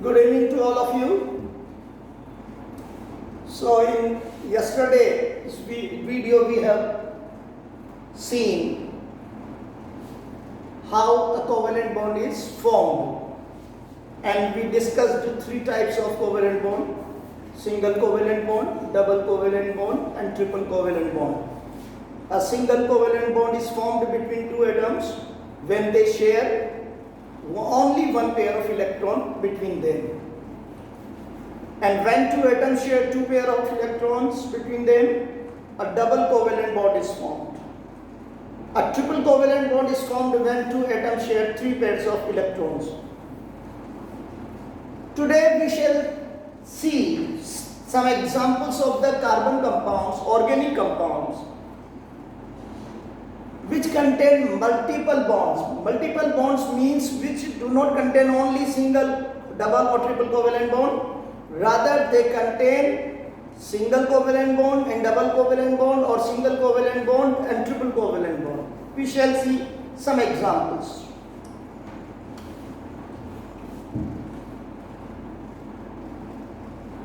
Good evening to all of you. So in yesterday's video we have seen how a covalent bond is formed, and we discussed three types of covalent bond: single covalent bond, double covalent bond and triple covalent bond. A single covalent bond is formed between two atoms when they share only one pair of electrons between them. And when two atoms share two pair of electrons between them, a double covalent bond is formed. A triple covalent bond is formed when two atoms share three pairs of electrons. Today we shall see some examples of the carbon compounds, organic compounds, which contain multiple bonds. Multiple bonds means which do not contain only single, double or triple covalent bond. Rather they contain single covalent bond and double covalent bond, or single covalent bond and triple covalent bond. We shall see some examples.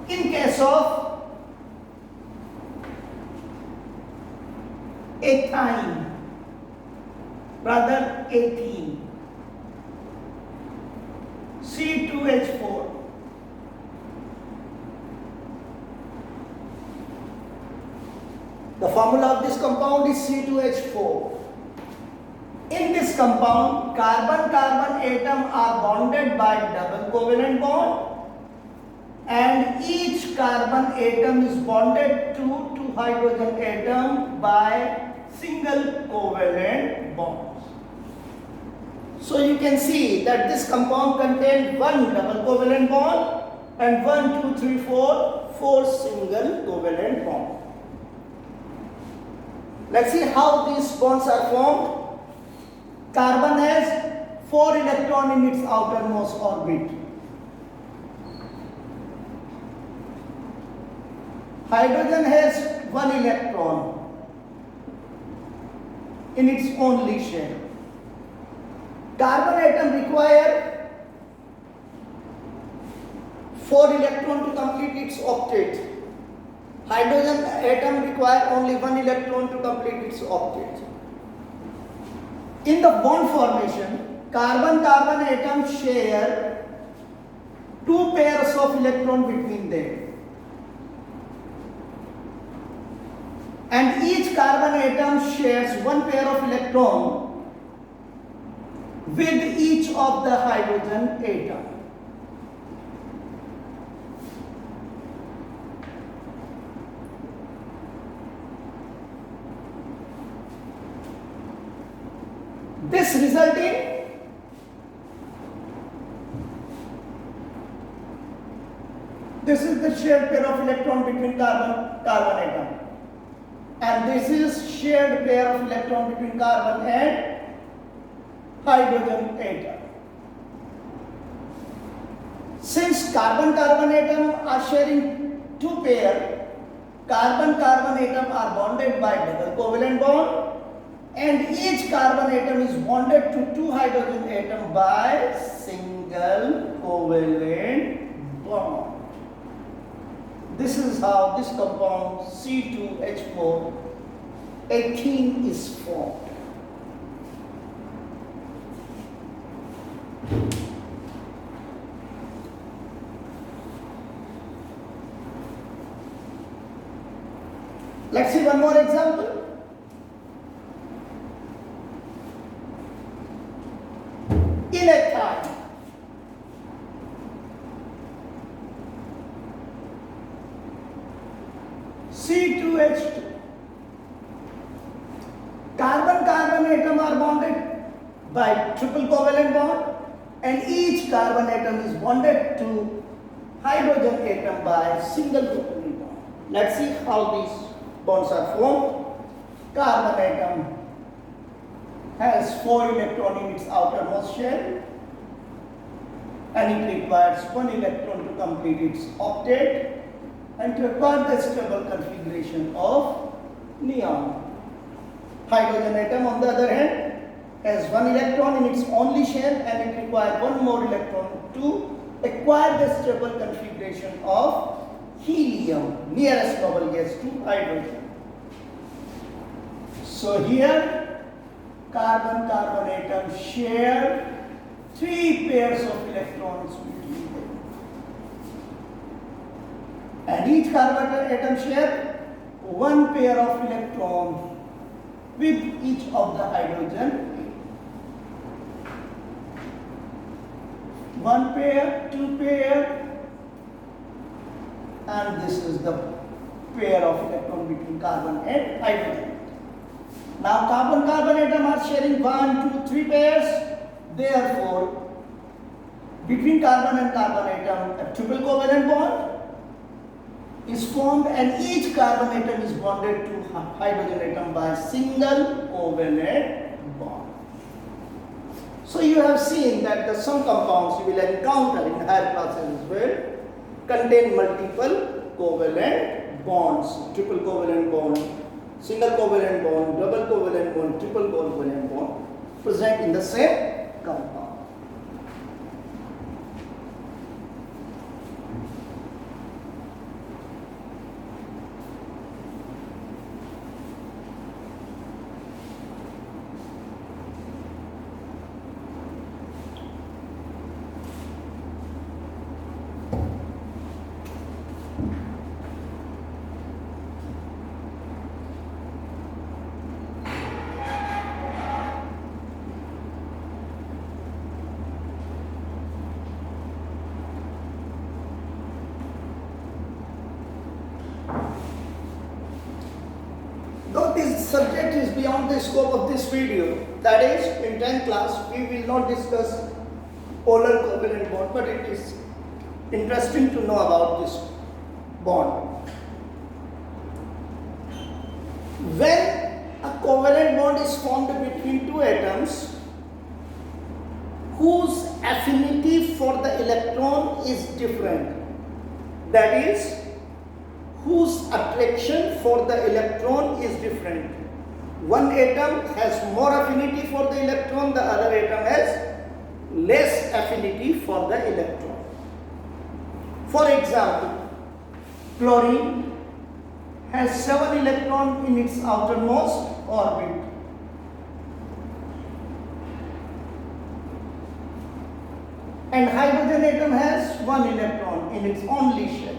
In case of ethene, rather ethene, C2H4. The formula of this compound is C2H4. In this compound, carbon-carbon atoms are bonded by double covalent bond, and each carbon atom is bonded to two hydrogen atom by single covalent bonds. So you can see that this compound contains one double covalent bond and 4 single covalent bonds. Let's see how these bonds are formed. Carbon has 4 electrons in its outermost orbit. Hydrogen has 1 electron in its only shell. Carbon atom require 4 electrons to complete its octet. Hydrogen atom require only 1 electron to complete its octet. In the bond formation, carbon-carbon atoms share 2 pairs of electrons between them. And each carbon atom shares 1 pair of electrons with each of the hydrogen atom. This results in this is the shared pair of electron between carbon atom, and this is shared pair of electron between carbon and hydrogen atom. Since carbon-carbon atom are sharing 2 pair, carbon-carbon atom are bonded by double covalent bond, and each carbon atom is bonded to 2 hydrogen atom by single covalent bond. This is how this compound C2H4 ethene is formed. Let's see one more example. In ethyl, C2H2, carbon-carbon atom are bonded by triple covalent bond, and each carbon atom is bonded to hydrogen atom by single covalent bond. Let's see how these bonds are formed. Carbon atom has 4 electrons in its outermost shell, and it requires 1 electron to complete its octet and to acquire the stable configuration of neon. Hydrogen atom, on the other hand, has one electron in its only shell and it requires one more electron to acquire the stable configuration of helium, nearest noble gas to hydrogen. So here carbon-carbon atom share 3 pairs of electrons between them. And each carbon atom share 1 pair of electrons with each of the hydrogen. 1 pair, 2 pair, and this is the pair of electron between carbon and hydrogen. Now carbon-carbon atom are sharing 1, 2, 3 pairs. Therefore, between carbon and carbon atom, a triple covalent bond is formed, and each carbon atom is bonded to hydrogen atom by single covalent bond. So you have seen that some compounds you will encounter in higher classes as well contain multiple covalent bonds, triple covalent bond, single covalent bond, double covalent bond, triple covalent bond present in the same compound. Though this subject is beyond the scope of this video, that is, in 10th class, we will not discuss polar covalent bond, but it is interesting to know about this bond. When a covalent bond is formed between two atoms whose affinity for the electron is different, that is, whose attraction for the electron is different. One atom has more affinity for the electron, the other atom has less affinity for the electron. For example, chlorine has 7 electrons in its outermost orbit. And hydrogen atom has 1 electron in its only shell.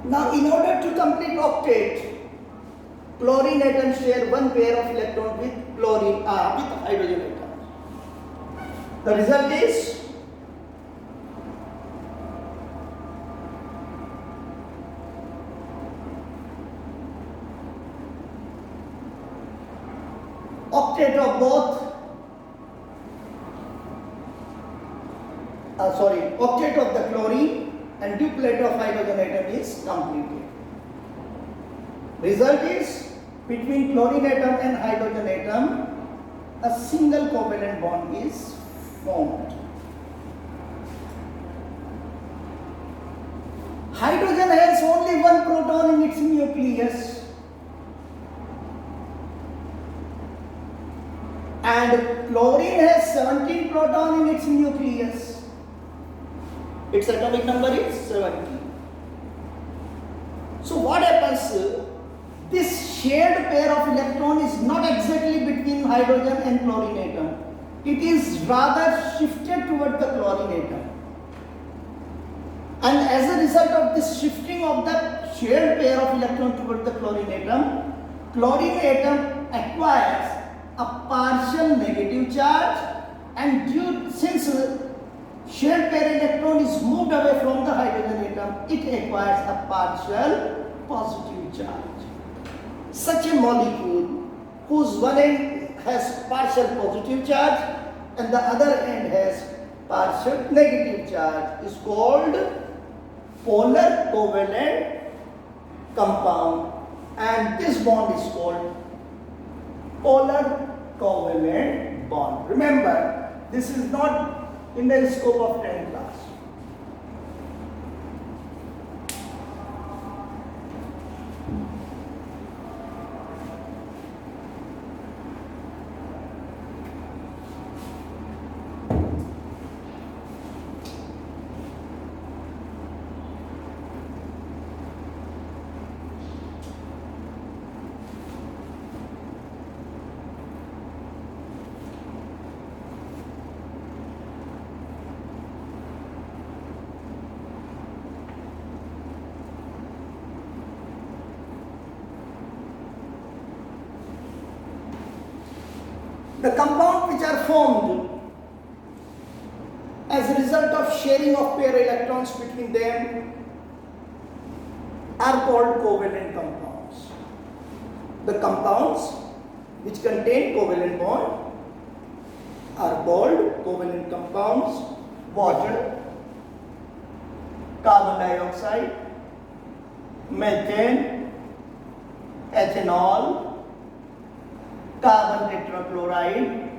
Now, in order to complete octet, chlorine atoms share 1 pair of electrons with with hydrogen atoms. The result is octet of octet of the chlorine and duplet of hydrogen atom is completed. Result is, between chlorine atom and hydrogen atom, a single covalent bond is formed. Hydrogen has only 1 proton in its nucleus, and chlorine has 17 protons in its nucleus. Its atomic number is 17. So what happens? This shared pair of electron is not exactly between hydrogen and chlorine atom. It is rather shifted toward the chlorine atom. And as a result of this shifting of the shared pair of electron toward the chlorine atom acquires a partial negative charge, and since shared pair electron is moved away from the hydrogen atom, it acquires a partial positive charge. Such a molecule whose one end has partial positive charge and the other end has partial negative charge is called polar covalent compound, and this bond is called polar covalent bond. Remember, this is not in the scope of 10th class. The compounds which are formed as a result of sharing of pair electrons between them are called covalent compounds. The compounds which contain covalent bond are called covalent compounds. Water, carbon dioxide, methane, ethanol, carbon tetrachloride.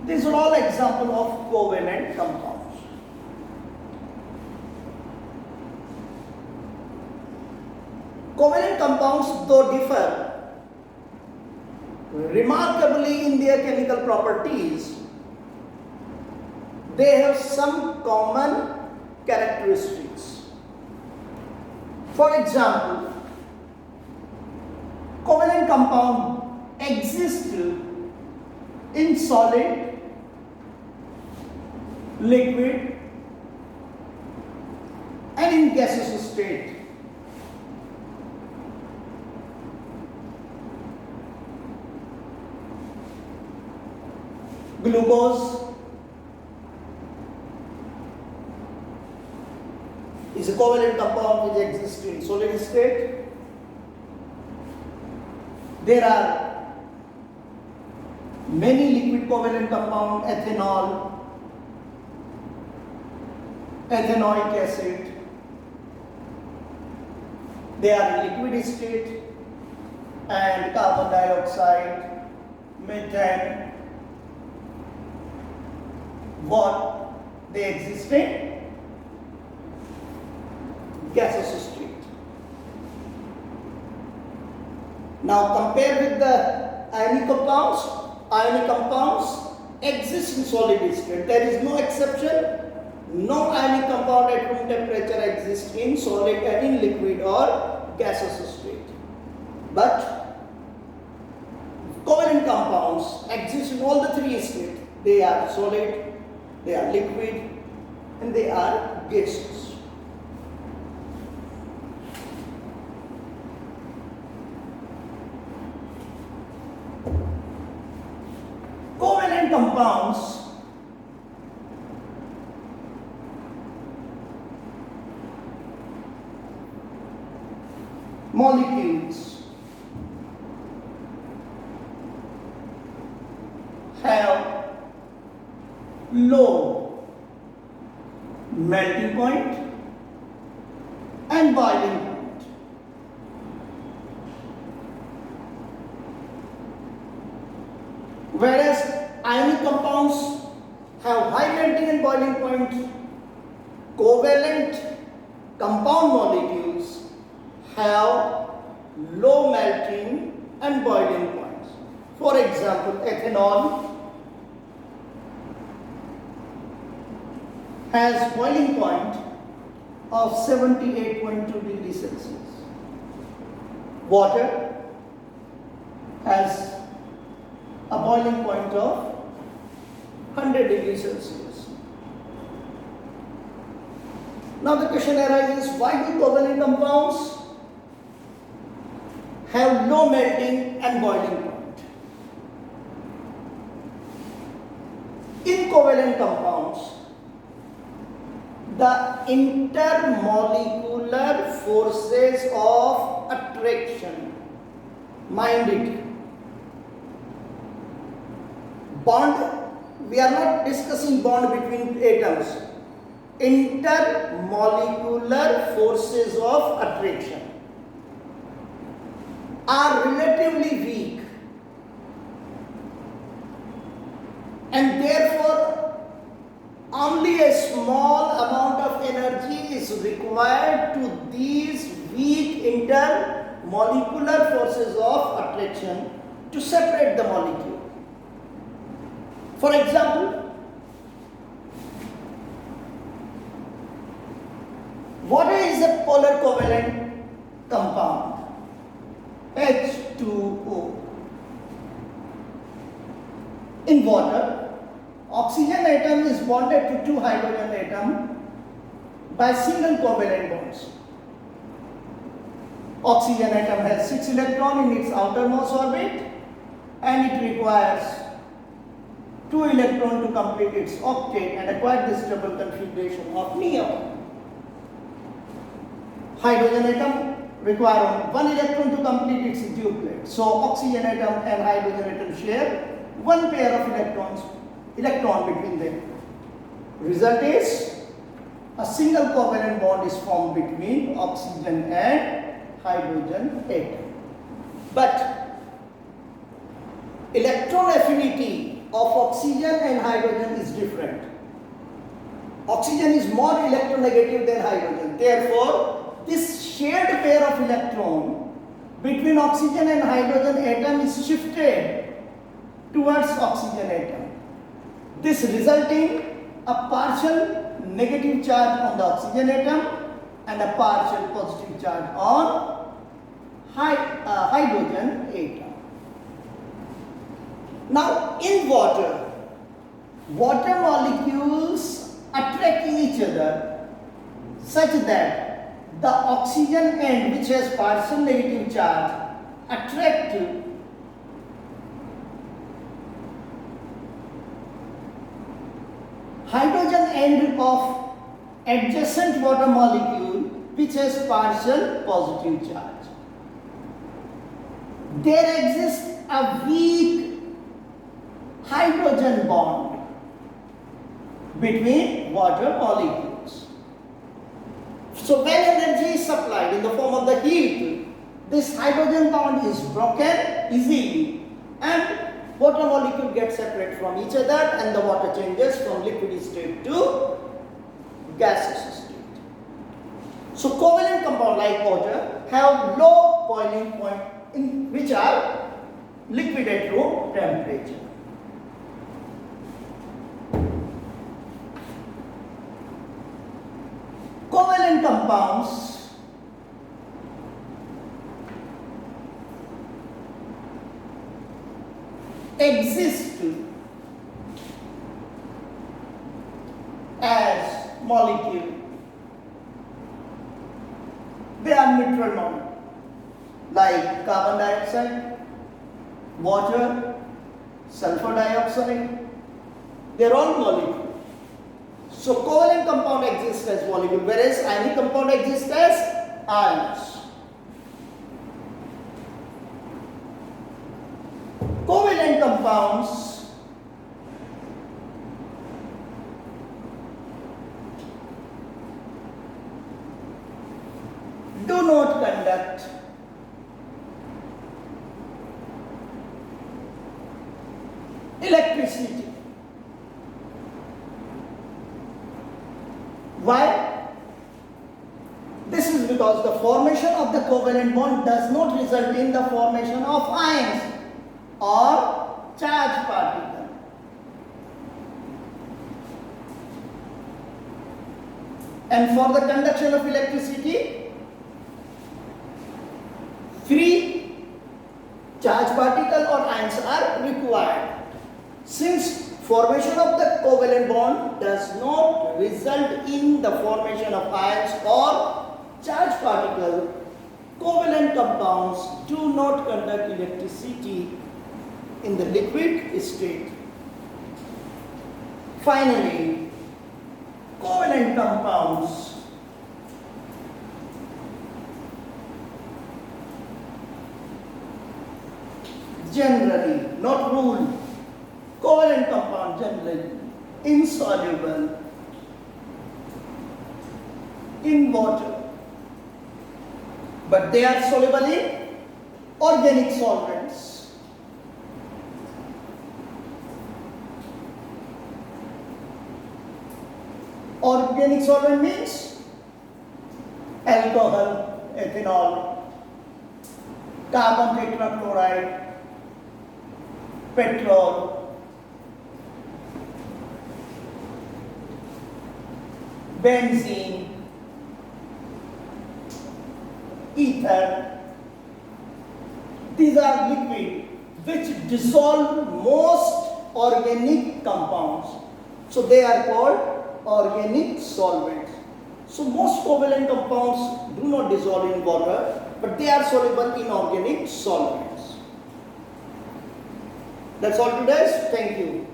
These are all examples of covalent compounds. Covalent compounds, though differ remarkably in their chemical properties, they have some common characteristics. For example, covalent compound exists in solid, liquid and in gaseous state. Glucose is a covalent compound which exists in solid state. There are many liquid covalent compounds, ethanol, ethanoic acid. They are in liquid state, and carbon dioxide, methane, what they exist in gaseous state. Now compare with the ionic compounds. Ionic compounds exist in solid state. There is no exception. No ionic compound at room temperature exists in solid and in liquid or gaseous state. But covalent compounds exist in all the three states. They are solid, they are liquid, and they are gaseous. Covalent compounds molecules have low melting point and boiling point. Whereas ionic compounds have high melting and boiling point, covalent compound molecules have low melting and boiling points. For example, ethanol has boiling point of 78.2 degrees Celsius. Water has a boiling point of 100 degrees Celsius. Now the question arises, why do covalent compounds have low melting and boiling point? In covalent compounds, the intermolecular forces of attraction, mind it, bond, we are not discussing bond between atoms, intermolecular forces of attraction are relatively weak, and therefore only a small amount of energy is required to these weak intermolecular forces of attraction to separate the molecule. For example, water is a polar covalent compound, H2O. In water, oxygen atom is bonded to two hydrogen atoms by single covalent bonds. Oxygen atom has 6 electrons in its outermost orbit and it requires 2 electrons to complete its octet and acquire this double configuration of neon. Hydrogen atom require 1 electron to complete its duplet. So oxygen atom and hydrogen atom share 1 pair of electron between them. Result is a single covalent bond is formed between oxygen and hydrogen atom. But electron affinity of oxygen and hydrogen is different. Oxygen is more electronegative than hydrogen. Therefore, this shared pair of electron between oxygen and hydrogen atom is shifted towards oxygen atom. This resulting a partial negative charge on the oxygen atom and a partial positive charge on hydrogen atom. Now in water molecules attracting each other such that the oxygen end, which has partial negative charge, attract hydrogen end of adjacent water molecule which has partial positive charge. There exists a weak hydrogen bond between water molecules. So when energy is supplied in the form of the heat, this hydrogen bond is broken easily and water molecule gets separate from each other and the water changes from liquid state to gaseous state. So covalent compound like water have low boiling point which are liquid at room temperature. Covalent compounds exist as molecule. They are neutral molecule like carbon dioxide, water, sulfur dioxide. They are all molecules. So covalent compound exists as molecule, whereas ionic compound exists as ions. Covalent compounds do not conduct electricity. Why? This is because the formation of the covalent bond does not result in the formation of ions or charged particle. And for the conduction of electricity, free charged particle or ions are required. Since formation of the covalent bond does not result in the formation of ions or charged particle, covalent compounds do not conduct electricity in the liquid state. Finally, covalent compounds generally, not rule, covalent compound generally insoluble in water, but they are soluble in organic solvents. Organic solvent means alcohol, ethanol, carbon tetrachloride, petrol, benzene, ether. These are liquid which dissolve most organic compounds. So they are called organic solvents. So most covalent compounds do not dissolve in water, but they are soluble in organic solvents. That's all today. Thank you.